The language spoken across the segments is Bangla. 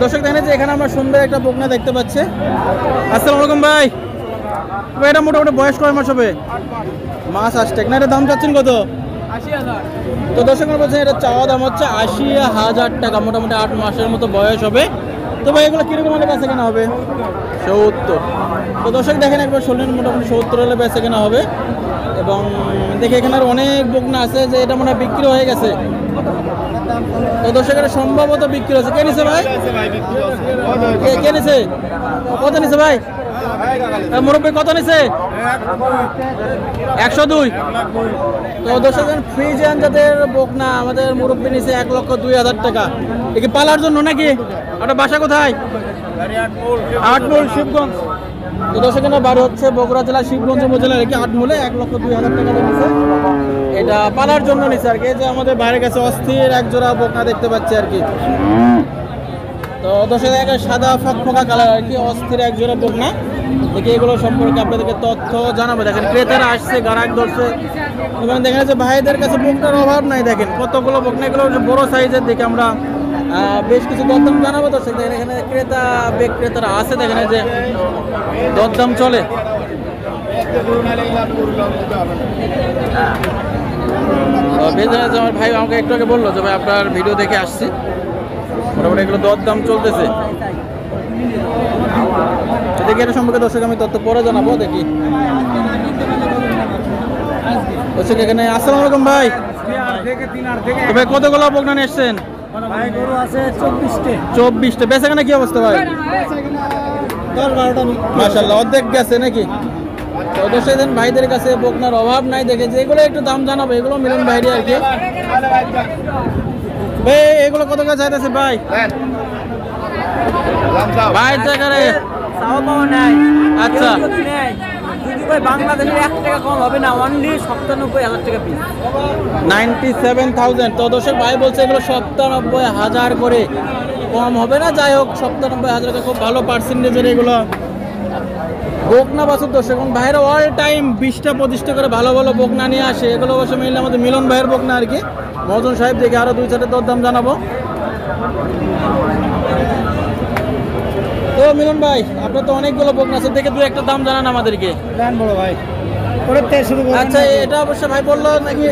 দর্শক দেখেন যে এখানে আমরা সুন্দর একটা বকনা দেখতে পাচ্ছি। আসসালামু আলাইকুম ভাই। এটা মোটামুটি বয়স কয় মাস হবে? মাস 8 না। এটা দাম চাচ্ছেন কত? 80,000। তো দর্শক বলছেন এটা চাওয়া দাম হচ্ছে 80,000 টাকা, মোটামুটি 8 মাসের মতো বয়স হবে। তো ভাই এগুলো কিরকম হলে বেচা কেনা হবে? 70। তো দর্শক দেখেন একবার শুনলেন মোটামুটি 70 হলে বেচা কেনা হবে। এবং দেখে এখানে আর অনেক বকনা আছে যে এটা মনে হয় বিক্রি হয়ে গেছে। তো দর্শক এটা সম্ভবত বিক্রি হচ্ছে। কে নিছে ভাই? কে নিছে? কত নিছে ভাই? মুরব্বী কত নিছে? 102। তো দর্শক ফ্রিজিয়ান যাদের বকনা আমাদের মুরব্বী নিছে 1,02,000 টাকা। একে পালার জন্য নাকি? আপনার বাসা কোথায়? আটমূল, শিবগঞ্জ। তো দর্শক বাড়ি হচ্ছে বগুড়া জেলা শিবগঞ্জ উপজেলার একে আটমূলে 1,02,000 টাকা নিচ্ছে। এটা পালার জন্য নিচ্ছে আর কি। যে আমাদের বাইরে কাছে অস্থির এক জোড়া বকনা দেখতে পাচ্ছি আর কি। তো দর্শক সাদা ফকফকা কালার আর কি, অস্থির এক জোড়া বকনা। দেখি এগুলো সম্পর্কে আপনাদেরকে তথ্য জানাবো। দেখেন ক্রেতারা আসছে, গারাক ধরছে এবং দেখেন যে ভাইদের কাছে বকনার অভাব নাই। দেখেন কতগুলো বকনা, এগুলো বড় সাইজের দেখে আমরা বেশ কিছু দরদাম জানাবো। দর্শক দেখেন এখানে ক্রেতা বিক্রেতারা আছে, দেখেন যে দরদাম চলে। আমার ভাই আমাকে একটু আগে বললো যে ভাই আপনার ভিডিও দেখে আসছি, মোটামুটি এগুলো দরদাম চলতেছে। দেখি এটা সম্পর্কে দর্শক আমি তথ্য পরে জানাবো। দেখি দর্শক এখানে আসসালামু আলাইকুম ভাই। ভাই কতগুলো বকনা নিয়ে এসছেন? 24টা। বেচা কেনা কি অবস্থা ভাই? 10-12টা মাশাআল্লাহ, অর্ধেক গেছে নাকি? তো দর্শক ভাইদের কাছে বকনার অভাব নাই দেখে যে এগুলো একটু দাম জানাবো। এগুলো মিলন ভাইরি আর কি। ভাই এগুলো কত করে চাইতেছে ভাই? ভাই টাকারে চাওয়া পাওয়া নাই। আচ্ছা, যদি ভাই বাংলাদেশের 1 টাকা কম হবে না, অনলি 97,000 টাকা পিস। 97,000। তো দর্শক ভাই বলছে এগুলো 97,000 করে, কম হবে না। যাই হোক 97,000 টাকা, খুব ভালো পার্সেন্টেজের এগুলো বকনা বাছুর। দর্শক এবং ভাইয়ের অল টাইম 20টা-25টা করে ভালো ভালো বকনা নিয়ে আসে। এগুলো অবশ্য মিললে আমাদের মিলন ভাইয়ের বকনা আর কি। মহাজন সাহেব দেখে আরো 2-4টা দরদাম জানাবো। তো মিলন ভাই আপনার তো অনেকগুলো বকনা আছে, দেখে 2-1টা দাম জানান আমাদেরকে। বড় ভাই আচ্ছা, এটা অবশ্য ভাই বললো নাকি,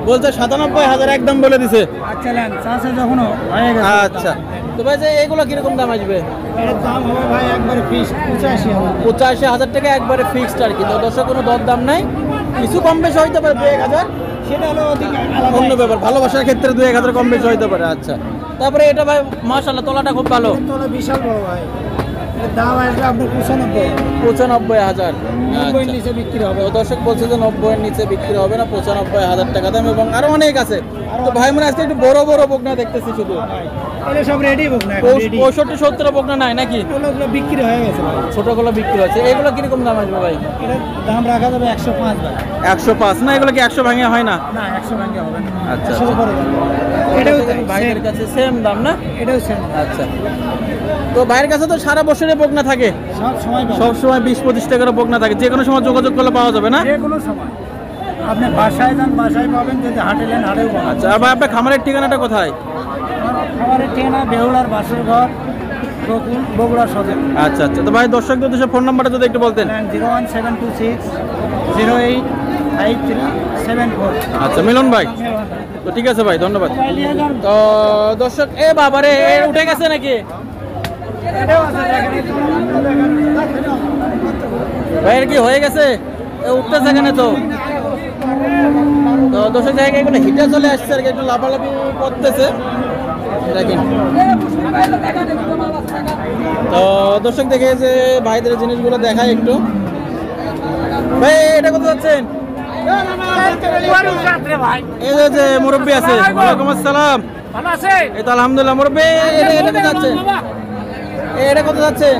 বলছে 97,000 একদম বলে দিছে। আচ্ছা নেন, চাষে যখন হয়ে গেছে। আচ্ছা, তো ভাই যে এগুলো কিরকম দাম আসবে? এর দাম হবে ভাই একবারে ফিক্স 85,000। 85,000 টাকা একবারে ফিক্সড আর কি। তো দর্শক কোনো দরদাম নাই, কিছু কম বেশি হইতে পারে 2-1,000, সেটা হলো অন্য ব্যাপার। ভালোবাসার ক্ষেত্রে 2-1,000 কম বেশি হইতে পারে। আচ্ছা, তারপরে এটা ভাই মাশাআল্লাহ তলাটা খুব ভালো। তোলা বিশাল বড় ভাই। এর দাম আসবে আপনার 95,000। 90 নিচে বিক্রি হবে। তো দর্শক বলছে যে 90-এর নিচে বিক্রি হবে না, 95,000 টাকা দাম। এবং আরো অনেক আছে। তো ভাই মনে আজকে একটু বড় বড় বকনা দেখতেছি শুধু। এটা সব রেডি হোক না, 65-70 বকনা নাই নাকি? ওগুলো বিক্রি হয়ে গেছে ভাই। ছোটগুলো বিক্রি হচ্ছে। এগুলো কিরকম দাম আসবে ভাই? এটার দাম রাখা যাবে 105 ভাই। 105 না? এগুলো কি 100 ভাঙে হয় না? না 100 ভাঙে হবে না। আচ্ছা, 100 উপরে যাবে। এটাও ভাইয়ের কাছে সেম দাম না? এটাও সেম। আচ্ছা, তো ভাইয়ের কাছে তো সারা বছরে বকনা থাকে, সব সময় সব সময় 20-25 টাকার বকনা থাকে, যে কোনো সময় যোগাযোগ করলে পাওয়া যাবে না? যে কোনো সময় আপনি বাসায় যান, বাসায় পাবেন। যদি হাটে নেন, হাটেও পাবেন। আচ্ছা, আর ভাই আপনার খামারের ঠিকানাটা কোথায়? খাবারের ঠিকানা বেহুলার বাসের ঘর, বগুড়া সদর। আচ্ছা আচ্ছা, তো ভাই দর্শকদের উদ্দেশ্যে ফোন নাম্বারটা যদি একটু বলতেন। 01726 085374। আচ্ছা মিলন ভাই, তো ঠিক আছে ভাই, ধন্যবাদ। তো দর্শক বাবারে উঠে গেছে নাকি ভাইয়ের? কি হয়ে গেছে? উঠতেছে এখানে। তো দর্শক জায়গায় এগুলো হিটে চলে আসছে আর কি, একটু লাফালাফি করতেছে দেখেন। তো দর্শক দেখে যে ভাইদের জিনিসগুলো দেখায় একটু। ভাই এটা কত যাচ্ছেন? এই যে মুরব্বী আছে। ওয়ালাইকুম আসসালাম। ভালো আছে? এই তো আলহামদুলিল্লাহ। মুরব্বী এটা কত যাচ্ছেন? এটা কত যাচ্ছেন?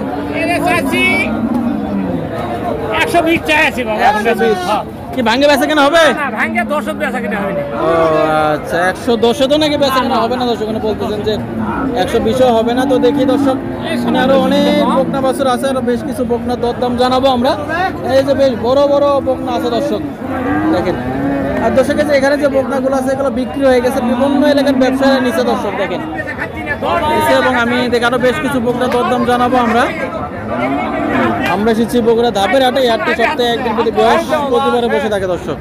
120 চাইছি বাবা। 120 কি ভাঙে বেচা কেনা হবে? না ভাঙে 10 বেচা কেনা হবে না। ও আচ্ছা, 110 তো নাকি বেচা কেনা হবে না? দর্শক বলতেছেন যে 120 হবে না। তো দেখি দর্শক, এখানে আরো অনেক বকনা বাছুর আছে, আরো বেশ কিছু বকনার দরদাম জানাবো আমরা। এই যে বেশ বড় বড় বকনা আছে দর্শক দেখেন। আর দর্শকের যে এখানে যে বকনাগুলো আছে এগুলো বিক্রি হয়ে গেছে, বিভিন্ন এলাকার ব্যবসায়ীরা নিচে দর্শক দেখেন। এসে এবং আমি দেখে আরো বেশ কিছু বকনা দরদাম জানাবো আমরা এসেছি বগুড়া ধাপের হাটে। এই হাটটি সপ্তাহে একদিন প্রতি বৃহস্পতিবারে বসে থাকে দর্শক।